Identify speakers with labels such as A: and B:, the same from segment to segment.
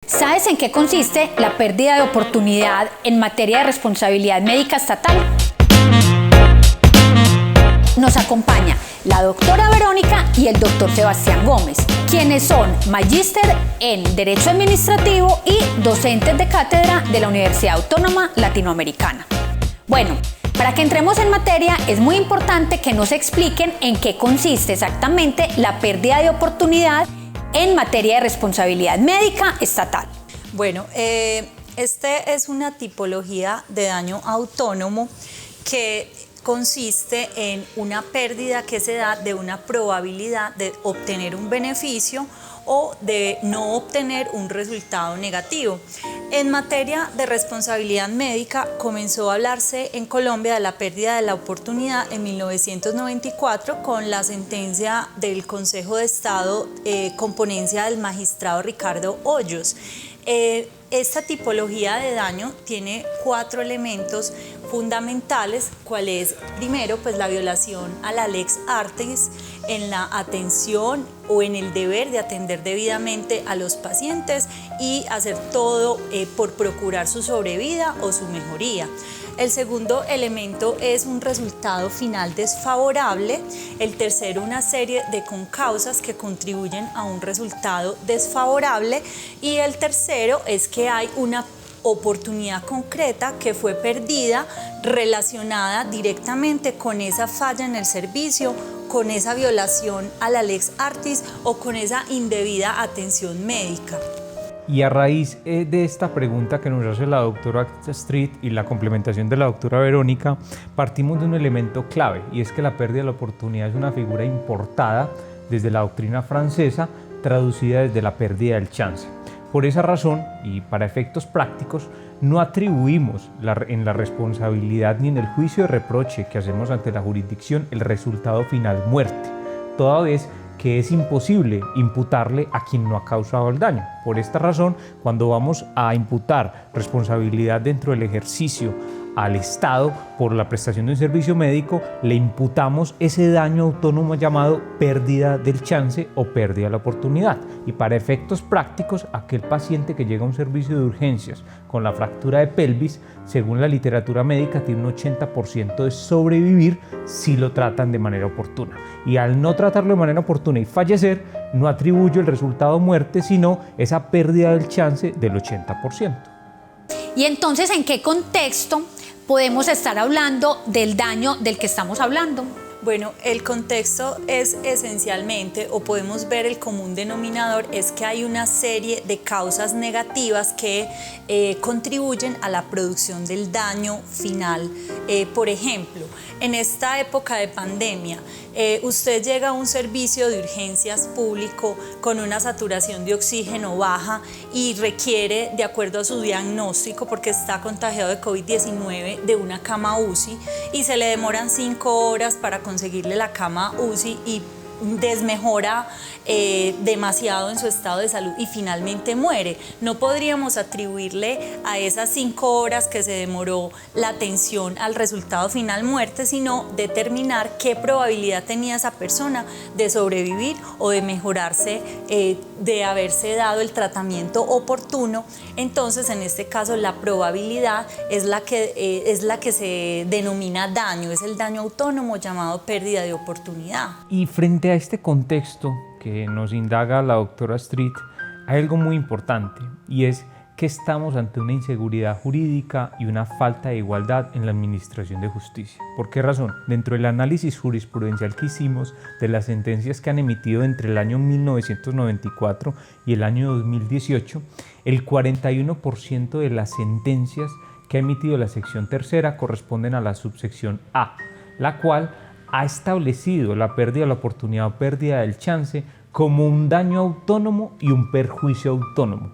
A: ¿Sabes en qué consiste la pérdida de oportunidad en materia de responsabilidad médica estatal? Nos acompaña la doctora Verónica y el doctor Sebastián Gómez, quienes son magíster en Derecho Administrativo y docentes de cátedra de la Universidad Autónoma Latinoamericana. Bueno, para que entremos en materia, es muy importante que nos expliquen en qué consiste exactamente la pérdida de oportunidad en materia de responsabilidad médica estatal.
B: Bueno, este es una tipología de daño autónomo que consiste en una pérdida que se da de una probabilidad de obtener un beneficio o de no obtener un resultado negativo. En materia de responsabilidad médica comenzó a hablarse en Colombia de la pérdida de la oportunidad en 1994 con la sentencia del Consejo de Estado con ponencia del magistrado Ricardo Hoyos. Esta tipología de daño tiene 4 elementos fundamentales, cuál es primero pues la violación a la lex artis en la atención o en el deber de atender debidamente a los pacientes y hacer todo por procurar su sobrevida o su mejoría. El segundo elemento es un resultado final desfavorable. El tercero, una serie de concausas que contribuyen a un resultado desfavorable. Y el tercero es que hay una oportunidad concreta que fue perdida relacionada directamente con esa falla en el servicio, con esa violación a la lex artis o con esa indebida atención médica.
C: Y a raíz de esta pregunta que nos hace la doctora Street y la complementación de la doctora Verónica, partimos de un elemento clave, y es que la pérdida de la oportunidad es una figura importada desde la doctrina francesa, traducida desde la pérdida del chance. Por esa razón, y para efectos prácticos, no atribuimos en la responsabilidad ni en el juicio de reproche que hacemos ante la jurisdicción el resultado final muerte, toda vez que es imposible imputarle a quien no ha causado el daño. Por esta razón, cuando vamos a imputar responsabilidad dentro del ejercicio al Estado por la prestación de un servicio médico, le imputamos ese daño autónomo llamado pérdida del chance o pérdida de la oportunidad. Y para efectos prácticos, aquel paciente que llega a un servicio de urgencias con la fractura de pelvis, según la literatura médica, tiene un 80% de sobrevivir si lo tratan de manera oportuna. Y al no tratarlo de manera oportuna y fallecer, no atribuyo el resultado muerte, sino esa pérdida del chance del 80%.
A: Y entonces, ¿en qué contexto podemos estar hablando del daño del que estamos hablando?
B: Bueno, el contexto es esencialmente, o podemos ver el común denominador, es que hay una serie de causas negativas que contribuyen a la producción del daño final. Por ejemplo, en esta época de pandemia, usted llega a un servicio de urgencias público con una saturación de oxígeno baja y requiere, de acuerdo a su diagnóstico, porque está contagiado de COVID-19, de una cama UCI, y se le demoran 5 horas para conseguirle la cama UCI y desmejora demasiado en su estado de salud y finalmente muere. No podríamos atribuirle a esas 5 horas que se demoró la atención al resultado final muerte, sino determinar qué probabilidad tenía esa persona de sobrevivir o de mejorarse, de haberse dado el tratamiento oportuno. Entonces, en este caso, la probabilidad es la que se denomina daño, es el daño autónomo llamado pérdida de oportunidad.
C: Y frente a este contexto que nos indaga la doctora Street, hay algo muy importante, y es que estamos ante una inseguridad jurídica y una falta de igualdad en la administración de justicia. ¿Por qué razón? Dentro del análisis jurisprudencial que hicimos de las sentencias que han emitido entre el año 1994 y el año 2018, el 41% de las sentencias que ha emitido la sección tercera corresponden a la subsección A, la cual ha establecido la pérdida de la oportunidad o pérdida del chance como un daño autónomo y un perjuicio autónomo.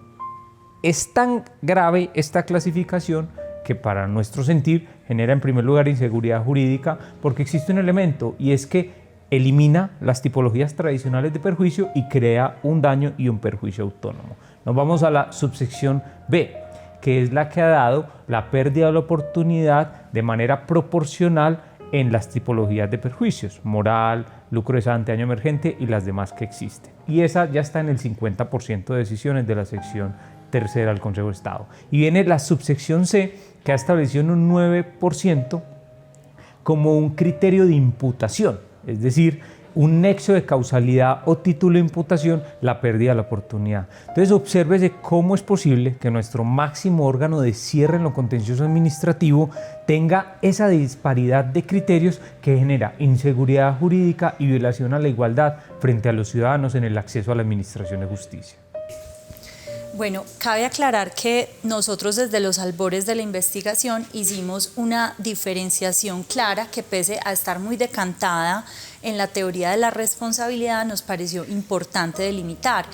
C: Es tan grave esta clasificación que, para nuestro sentir, genera en primer lugar inseguridad jurídica, porque existe un elemento, y es que elimina las tipologías tradicionales de perjuicio y crea un daño y un perjuicio autónomo. Nos vamos a la subsección B, que es la que ha dado la pérdida de la oportunidad de manera proporcional en las tipologías de perjuicios, moral, lucro cesante, daño emergente y las demás que existen. Y esa ya está en el 50% de decisiones de la sección tercera del Consejo de Estado. Y viene la subsección C, que ha establecido en un 9% como un criterio de imputación, es decir, un nexo de causalidad o título de imputación, la pérdida de la oportunidad. Entonces, obsérvese cómo es posible que nuestro máximo órgano de cierre en lo contencioso administrativo tenga esa disparidad de criterios que genera inseguridad jurídica y violación a la igualdad frente a los ciudadanos en el acceso a la administración de justicia.
B: Bueno, cabe aclarar que nosotros desde los albores de la investigación hicimos una diferenciación clara que, pese a estar muy decantada en la teoría de la responsabilidad, nos pareció importante delimitar.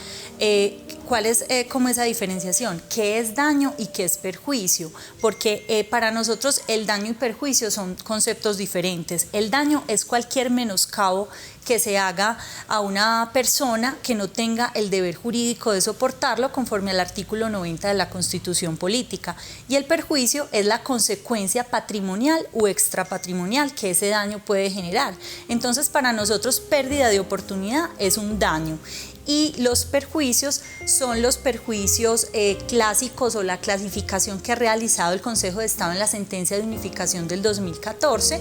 B: ¿Cuál es como esa diferenciación? ¿Qué es daño y qué es perjuicio? Porque para nosotros el daño y perjuicio son conceptos diferentes. El daño es cualquier menoscabo que se haga a una persona que no tenga el deber jurídico de soportarlo conforme al artículo 90 de la Constitución Política. Y el perjuicio es la consecuencia patrimonial o extrapatrimonial que ese daño puede generar. Entonces, para nosotros, pérdida de oportunidad es un daño. Y los perjuicios son los perjuicios clásicos o la clasificación que ha realizado el Consejo de Estado en la sentencia de unificación del 2014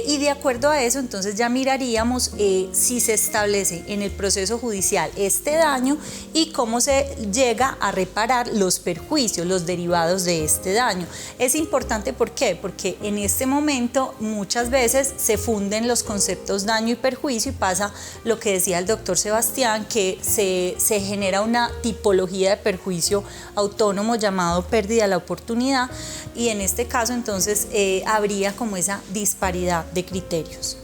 B: y de acuerdo a eso entonces ya miraríamos si se establece en el proceso judicial este daño y cómo se llega a reparar los perjuicios, los derivados de este daño. Es importante, ¿por qué? Porque en este momento muchas veces se funden los conceptos daño y perjuicio y pasa lo que decía el doctor Sebastián, que se genera una tipología de perjuicio autónomo llamado pérdida de la oportunidad y en este caso entonces habría como esa disparidad de criterios.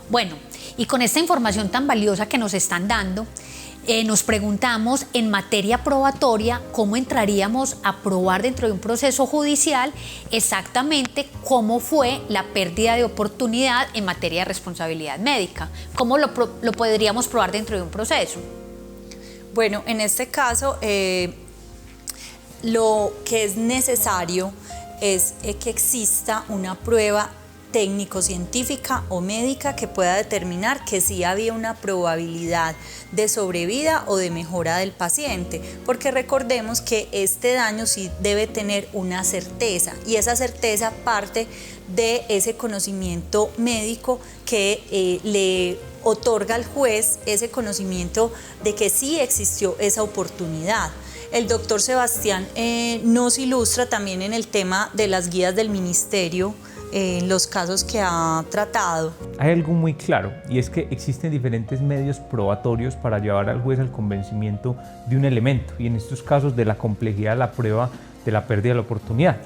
A: Bueno, y con esta información tan valiosa que nos están dando, nos preguntamos en materia probatoria cómo entraríamos a probar dentro de un proceso judicial exactamente cómo fue la pérdida de oportunidad en materia de responsabilidad médica. ¿Cómo lo podríamos probar dentro de un proceso?
B: Bueno, en este caso lo que es necesario es que exista una prueba técnico-científica o médica que pueda determinar que sí había una probabilidad de sobrevida o de mejora del paciente, porque recordemos que este daño sí debe tener una certeza y esa certeza parte de ese conocimiento médico que le otorga al juez ese conocimiento de que sí existió esa oportunidad. El doctor Sebastián nos ilustra también en el tema de las guías del ministerio, los casos que ha tratado.
C: Hay algo muy claro y es que existen diferentes medios probatorios para llevar al juez al convencimiento de un elemento y en estos casos de la complejidad de la prueba de la pérdida de la oportunidad.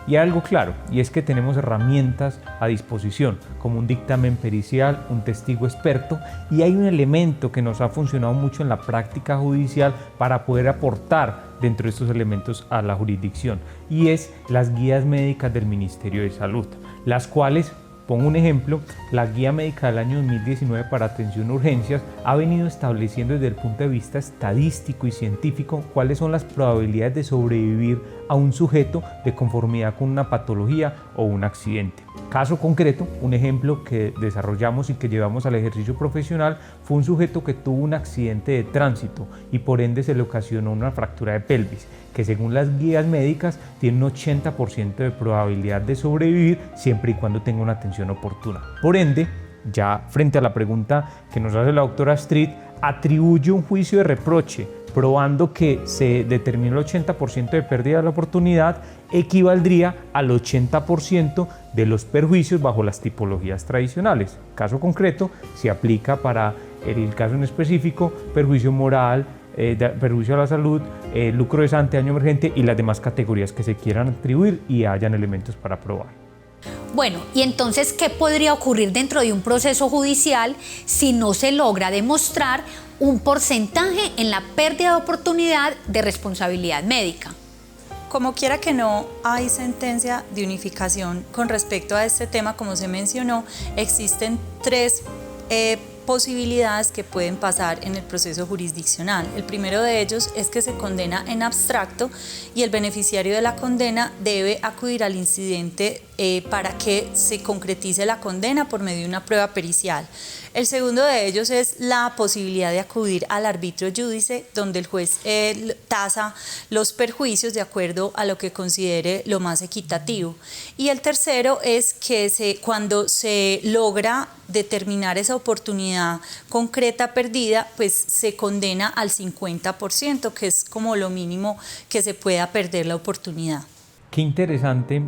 C: Y hay algo claro y es que tenemos herramientas a disposición como un dictamen pericial, un testigo experto y hay un elemento que nos ha funcionado mucho en la práctica judicial para poder aportar dentro de estos elementos a la jurisdicción y es las guías médicas del Ministerio de Salud, las cuales, pongo un ejemplo, la guía médica del año 2019 para atención a urgencias ha venido estableciendo desde el punto de vista estadístico y científico cuáles son las probabilidades de sobrevivir a un sujeto de conformidad con una patología o un accidente. Caso concreto, un ejemplo que desarrollamos y que llevamos al ejercicio profesional fue un sujeto que tuvo un accidente de tránsito y por ende se le ocasionó una fractura de pelvis, que según las guías médicas tiene un 80% de probabilidad de sobrevivir siempre y cuando tenga una atención oportuna. Por ende, ya frente a la pregunta que nos hace la doctora Street, atribuye un juicio de reproche probando que se determinó el 80% de pérdida de la oportunidad equivaldría al 80% de los perjuicios bajo las tipologías tradicionales. Caso concreto, se aplica para el caso en específico perjuicio moral, perjuicio a la salud, lucro cesante, daño emergente y las demás categorías que se quieran atribuir y hayan elementos para probar.
A: Bueno, y entonces, ¿qué podría ocurrir dentro de un proceso judicial si no se logra demostrar un porcentaje en la pérdida de oportunidad de responsabilidad médica?
B: Como quiera que no hay sentencia de unificación con respecto a este tema, como se mencionó, existen tres posibilidades que pueden pasar en el proceso jurisdiccional. El primero de ellos es que se condena en abstracto y el beneficiario de la condena debe acudir al incidente para que se concretice la condena por medio de una prueba pericial. El segundo de ellos es la posibilidad de acudir al arbitrio judice, donde el juez tasa los perjuicios de acuerdo a lo que considere lo más equitativo. Y el tercero es que cuando se logra determinar esa oportunidad concreta perdida, pues se condena al 50%, que es como lo mínimo que se pueda perder la oportunidad.
C: Qué interesante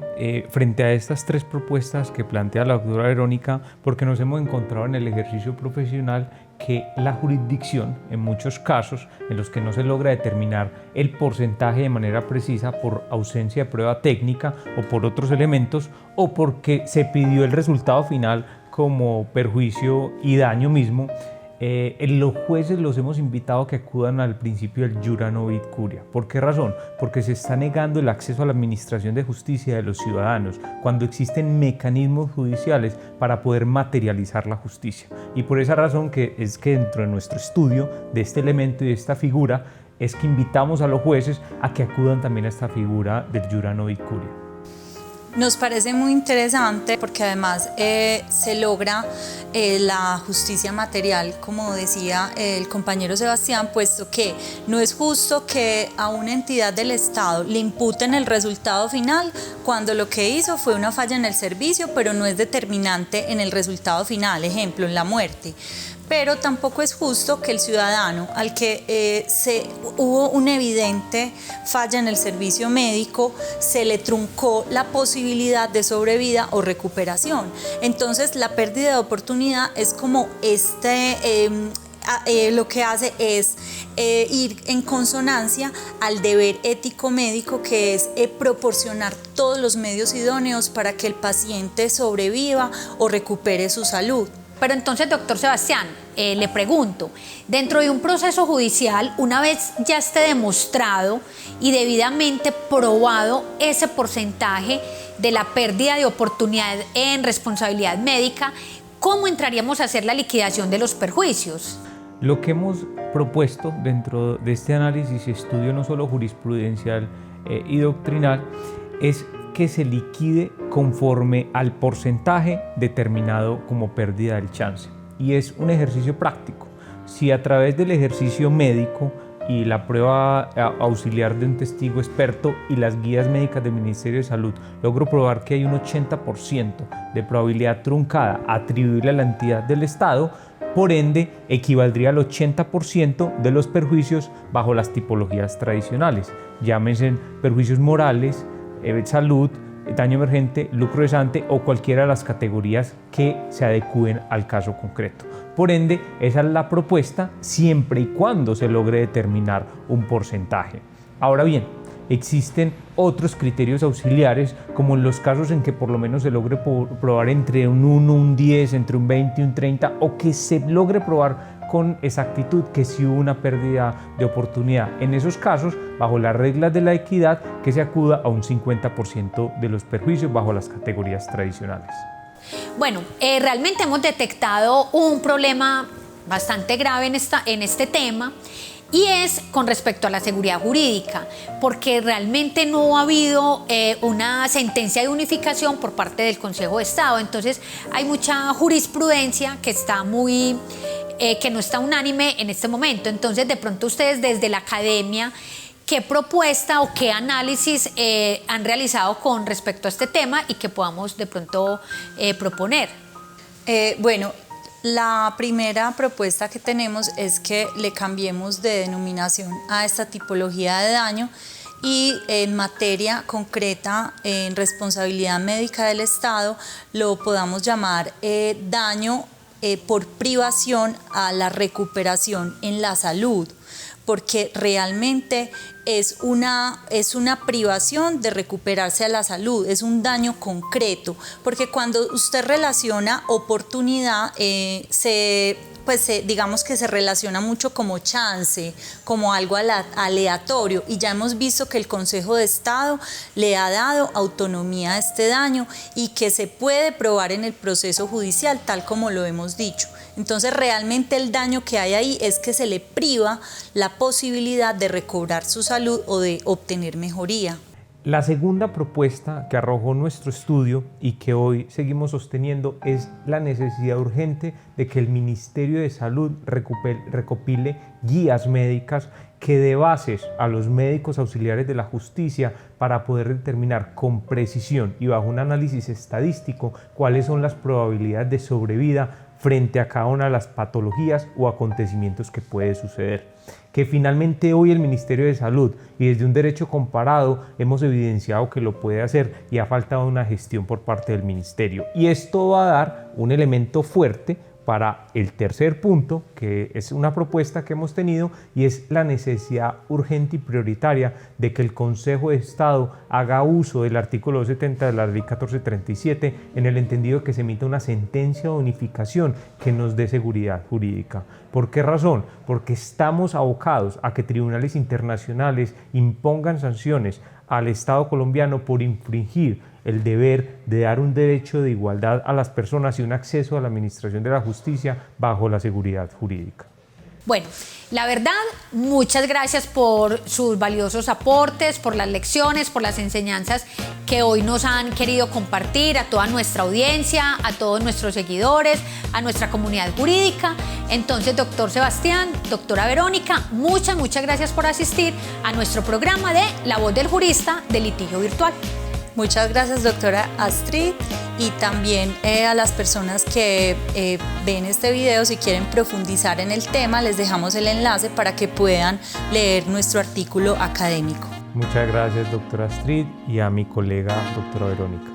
C: frente a estas tres propuestas que plantea la doctora Verónica, porque nos hemos encontrado en el ejercicio profesional que la jurisdicción, en muchos casos en los que no se logra determinar el porcentaje de manera precisa por ausencia de prueba técnica o por otros elementos, o porque se pidió el resultado final como perjuicio y daño mismo, los jueces los hemos invitado a que acudan al principio del jura novit curia. ¿Por qué razón? Porque se está negando el acceso a la administración de justicia de los ciudadanos cuando existen mecanismos judiciales para poder materializar la justicia. Y por esa razón es que dentro de nuestro estudio de este elemento y de esta figura es que invitamos a los jueces a que acudan también a esta figura del jura novit curia.
B: Nos parece muy interesante porque además se logra la justicia material, como decía el compañero Sebastián, puesto que no es justo que a una entidad del Estado le imputen el resultado final cuando lo que hizo fue una falla en el servicio, pero no es determinante en el resultado final, ejemplo, en la muerte. Pero tampoco es justo que el ciudadano al que hubo una evidente falla en el servicio médico se le truncó la posibilidad de sobrevida o recuperación. Entonces la pérdida de oportunidad es como lo que hace es ir en consonancia al deber ético médico, que es proporcionar todos los medios idóneos para que el paciente sobreviva o recupere su salud.
A: Pero entonces, doctor Sebastián, le pregunto, dentro de un proceso judicial, una vez ya esté demostrado y debidamente probado ese porcentaje de la pérdida de oportunidad en responsabilidad médica, ¿cómo entraríamos a hacer la liquidación de los perjuicios?
C: Lo que hemos propuesto dentro de este análisis y estudio no solo jurisprudencial y doctrinal es que se liquide conforme al porcentaje determinado como pérdida del chance. Y es un ejercicio práctico. Si a través del ejercicio médico y la prueba auxiliar de un testigo experto y las guías médicas del Ministerio de Salud logro probar que hay un 80% de probabilidad truncada atribuible a la entidad del Estado, por ende equivaldría al 80% de los perjuicios bajo las tipologías tradicionales, llámense perjuicios morales, salud, daño emergente, lucro cesante o cualquiera de las categorías que se adecúen al caso concreto. Por ende, esa es la propuesta siempre y cuando se logre determinar un porcentaje. Ahora bien, existen otros criterios auxiliares, como en los casos en que por lo menos se logre probar entre un 1, un 10, entre un 20 y un 30, o que se logre probar con exactitud que sí hubo una pérdida de oportunidad. En esos casos, bajo las reglas de la equidad, que se acuda a un 50% de los perjuicios bajo las categorías tradicionales.
A: Bueno, realmente hemos detectado un problema bastante grave en este tema, y es con respecto a la seguridad jurídica, porque realmente no ha habido una sentencia de unificación por parte del Consejo de Estado. Entonces hay mucha jurisprudencia que no está unánime en este momento. Entonces, de pronto ustedes desde la academia, ¿qué propuesta o qué análisis han realizado con respecto a este tema y que podamos de pronto proponer?
B: Bueno, la primera propuesta que tenemos es que le cambiemos de denominación a esta tipología de daño y en materia concreta, en responsabilidad médica del Estado, lo podamos llamar daño por privación a la recuperación en la salud, porque realmente es una privación de recuperarse a la salud, es un daño concreto, porque cuando usted relaciona oportunidad, digamos que se relaciona mucho como chance, como algo aleatorio, y ya hemos visto que el Consejo de Estado le ha dado autonomía a este daño y que se puede probar en el proceso judicial, tal como lo hemos dicho. Entonces realmente el daño que hay ahí es que se le priva la posibilidad de recobrar su salud o de obtener mejoría.
C: La segunda propuesta que arrojó nuestro estudio y que hoy seguimos sosteniendo es la necesidad urgente de que el Ministerio de Salud recopile guías médicas que dé bases a los médicos auxiliares de la justicia para poder determinar con precisión y bajo un análisis estadístico cuáles son las probabilidades de sobrevida frente a cada una de las patologías o acontecimientos que puede suceder. Que finalmente hoy el Ministerio de Salud y desde un derecho comparado hemos evidenciado que lo puede hacer y ha faltado una gestión por parte del Ministerio. Y esto va a dar un elemento fuerte para el tercer punto, que es una propuesta que hemos tenido, y es la necesidad urgente y prioritaria de que el Consejo de Estado haga uso del artículo 270 de la Ley 1437 en el entendido de que se emita una sentencia de unificación que nos dé seguridad jurídica. ¿Por qué razón? Porque estamos abocados a que tribunales internacionales impongan sanciones al Estado colombiano por infringir el deber de dar un derecho de igualdad a las personas y un acceso a la administración de la justicia bajo la seguridad jurídica.
A: Bueno, la verdad, muchas gracias por sus valiosos aportes, por las lecciones, por las enseñanzas que hoy nos han querido compartir a toda nuestra audiencia, a todos nuestros seguidores, a nuestra comunidad jurídica. Entonces, doctor Sebastián, doctora Verónica, muchas gracias por asistir a nuestro programa de La Voz del Jurista de Litigio Virtual.
B: Muchas gracias, doctora Astrid, y también a las personas que ven este video, si quieren profundizar en el tema, les dejamos el enlace para que puedan leer nuestro artículo académico.
C: Muchas gracias, doctora Astrid, y a mi colega, doctora Verónica.